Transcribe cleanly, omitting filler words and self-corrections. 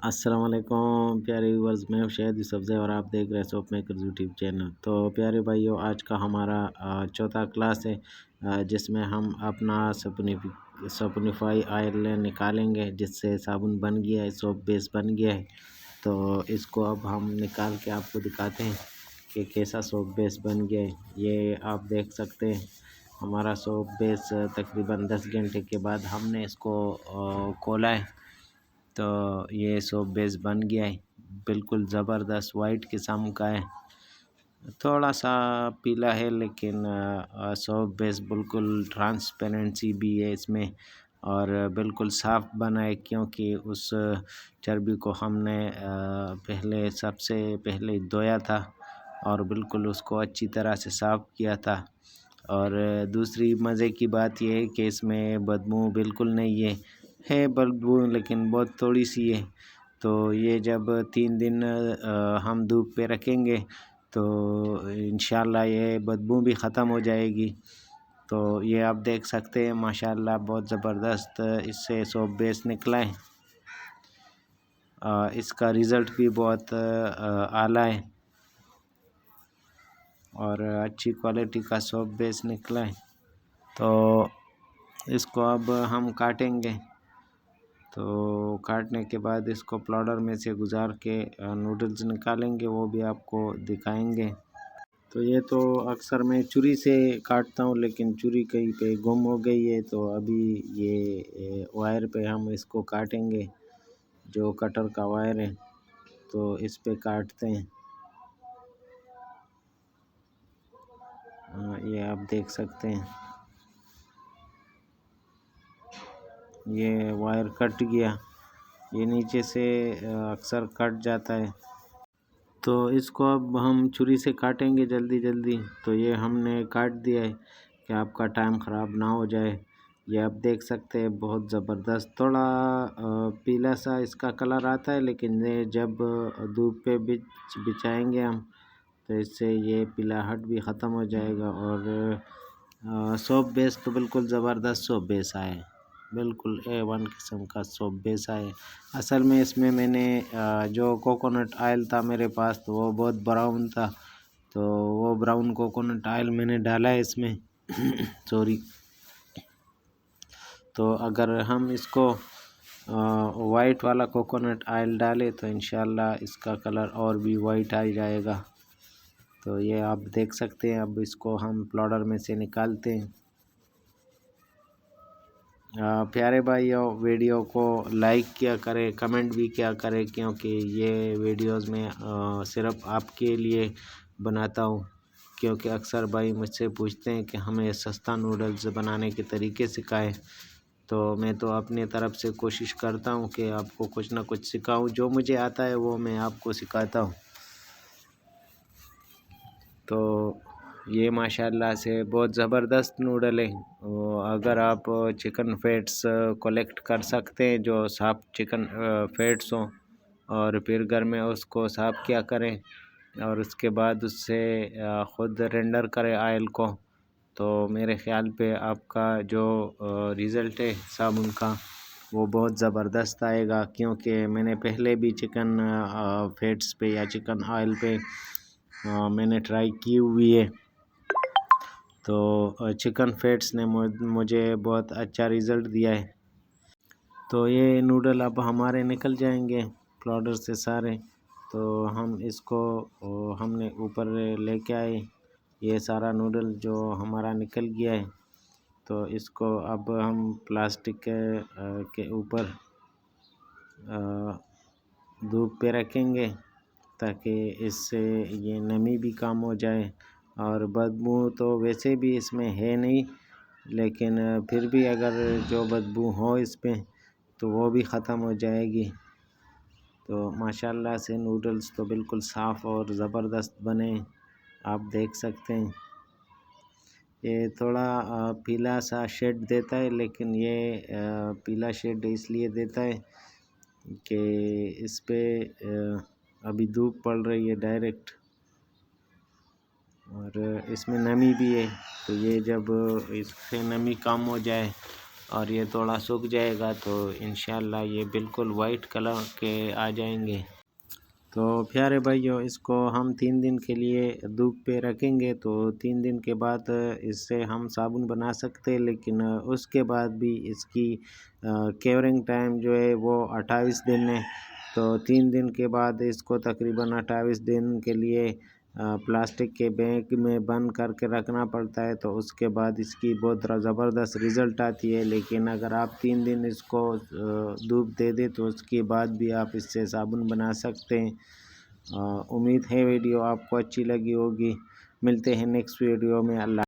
السلام علیکم پیارے ویورز، میں شہد یوسف زئی اور آپ دیکھ رہے ہیں سوپ میکرز یوٹیوب چینل۔ تو پیارے بھائیو، آج کا ہمارا چوتھا کلاس ہے جس میں ہم اپنا سپنیفائی آئل نکالیں گے، جس سے صابن بن گیا ہے، سوپ بیس بن گیا ہے۔ تو اس کو اب ہم نکال کے آپ کو دکھاتے ہیں کہ کیسا سوپ بیس بن گیا ہے۔ یہ آپ دیکھ سکتے ہیں ہمارا سوپ بیس تقریباً 10 گھنٹے کے بعد ہم نے اس کو کھولا ہے، تو یہ سوپ بیس بن گیا ہے۔ بالکل زبردست وائٹ قسم کا ہے، تھوڑا سا پیلا ہے لیکن سوپ بیس بالکل ٹرانسپیرنسی بھی ہے اس میں، اور بالکل صاف بنا ہے، کیونکہ اس چربی کو ہم نے سب سے پہلے دھویا تھا اور بالکل اس کو اچھی طرح سے صاف کیا تھا۔ اور دوسری مزے کی بات یہ ہے کہ اس میں بدبو بالکل نہیں ہے بدبو، لیکن بہت تھوڑی سی ہے۔ تو یہ جب 3 دن ہم دھوپ پہ رکھیں گے تو انشاءاللہ یہ بدبو بھی ختم ہو جائے گی۔ تو یہ آپ دیکھ سکتے ہیں ماشاءاللہ بہت زبردست اس سے سوپ بیس نکلا ہے۔ اس کا رزلٹ بھی بہت اعلیٰ ہے اور اچھی کوالٹی کا سوپ بیس نکلا ہے۔ تو اس کو اب ہم کاٹیں گے، تو کاٹنے کے بعد اس کو پلاڈر میں سے گزار کے نوڈلز نکالیں گے، وہ بھی آپ کو دکھائیں گے۔ تو یہ تو اکثر میں چھری سے کاٹتا ہوں، لیکن چھری کہیں پہ گم ہو گئی ہے، تو ابھی یہ وائر پہ ہم اس کو کاٹیں گے، جو کٹر کا وائر ہے تو اس پہ کاٹتے ہیں۔ یہ آپ دیکھ سکتے ہیں یہ وائر کٹ گیا، یہ نیچے سے اکثر کٹ جاتا ہے۔ تو اس کو اب ہم چھری سے کاٹیں گے جلدی، تو یہ ہم نے کاٹ دیا ہے کہ آپ کا ٹائم خراب نہ ہو جائے۔ یہ آپ دیکھ سکتے ہیں بہت زبردست، تھوڑا پیلا سا اس کا کلر آتا ہے، لیکن یہ جب دھوپ پہ بچھائیں گے ہم تو اس سے یہ پیلاہٹ بھی ختم ہو جائے گا، اور سوپ بیس تو بالکل زبردست سوپ بیس آئے، بالکل A1 قسم کا سوپ بیس آئے۔ اصل میں اس میں نے جو کوکونٹ آئل تھا میرے پاس، تو وہ بہت براؤن تھا، تو وہ براؤن کوکونٹ آئل میں نے ڈالا ہے اس میں سوری۔ تو اگر ہم اس کو وائٹ والا کوکونٹ آئل ڈالے تو انشاءاللہ اس کا کلر اور بھی وائٹ آ جائے گا۔ تو یہ آپ دیکھ سکتے ہیں، اب اس کو ہم پلاڈر میں سے نکالتے ہیں۔ پیارے بھائیو، ویڈیو کو لائک کیا کرے، کمنٹ بھی کیا کرے، کیونکہ یہ ویڈیوز میں صرف آپ کے لیے بناتا ہوں، کیونکہ اکثر بھائی مجھ سے پوچھتے ہیں کہ ہمیں سستا نوڈلز بنانے کے طریقے سکھائیں، تو میں تو اپنے طرف سے کوشش کرتا ہوں کہ آپ کو کچھ نہ کچھ سکھاؤں، جو مجھے آتا ہے وہ میں آپ کو سکھاتا ہوں۔ تو یہ ماشاءاللہ سے بہت زبردست نوڈل ہے۔ اگر آپ چکن فیٹس کلیکٹ کر سکتے ہیں، جو صاف چکن فیٹس ہوں، اور پھر گھر میں اس کو صاف کیا کریں اور اس کے بعد اس سے خود رینڈر کریں آئل کو، تو میرے خیال پہ آپ کا جو رزلٹ ہے صابن کا وہ بہت زبردست آئے گا، کیونکہ میں نے پہلے بھی چکن فیٹس پہ یا چکن آئل پہ میں نے ٹرائی کی ہوئی ہے، تو چکن فیٹس نے مجھے بہت اچھا رزلٹ دیا ہے۔ تو یہ نوڈل اب ہمارے نکل جائیں گے پلاڈر سے سارے، تو ہم نے اوپر لے کے آئے یہ سارا نوڈل جو ہمارا نکل گیا ہے، تو اس کو اب ہم پلاسٹک کے اوپر دھوپ پہ رکھیں گے، تاکہ اس سے یہ نمی بھی کم ہو جائے، اور بدبو تو ویسے بھی اس میں ہے نہیں، لیکن پھر بھی اگر جو بدبو ہو اس پہ تو وہ بھی ختم ہو جائے گی۔ تو ماشاءاللہ سے نوڈلز تو بالکل صاف اور زبردست بنے، آپ دیکھ سکتے ہیں۔ یہ تھوڑا پیلا سا شیڈ دیتا ہے، لیکن یہ پیلا شیڈ اس لیے دیتا ہے کہ اس پہ ابھی دھوپ پڑ رہی ہے ڈائریکٹ، اور اس میں نمی بھی ہے، تو یہ جب اس سے نمی کم ہو جائے اور یہ تھوڑا سوکھ جائے گا تو انشاءاللہ یہ بالکل وائٹ کلر کے آ جائیں گے۔ تو پیارے بھائیو، اس کو ہم 3 دن کے لیے دھوپ پہ رکھیں گے، تو 3 دن کے بعد اس سے ہم صابن بنا سکتے ہیں، لیکن اس کے بعد بھی اس کی کیورنگ ٹائم جو ہے وہ 28 دن ہے۔ تو 3 دن کے بعد اس کو تقریباً 28 دن کے لیے پلاسٹک کے بیگ میں بند کر کے رکھنا پڑتا ہے، تو اس کے بعد اس کی بہت زبردست رزلٹ آتی ہے۔ لیکن اگر آپ 3 دن اس کو دھوپ دے دیں تو اس کے بعد بھی آپ اس سے صابن بنا سکتے ہیں۔ امید ہے ویڈیو آپ کو اچھی لگی ہوگی۔ ملتے ہیں نیکسٹ ویڈیو میں۔ اللہ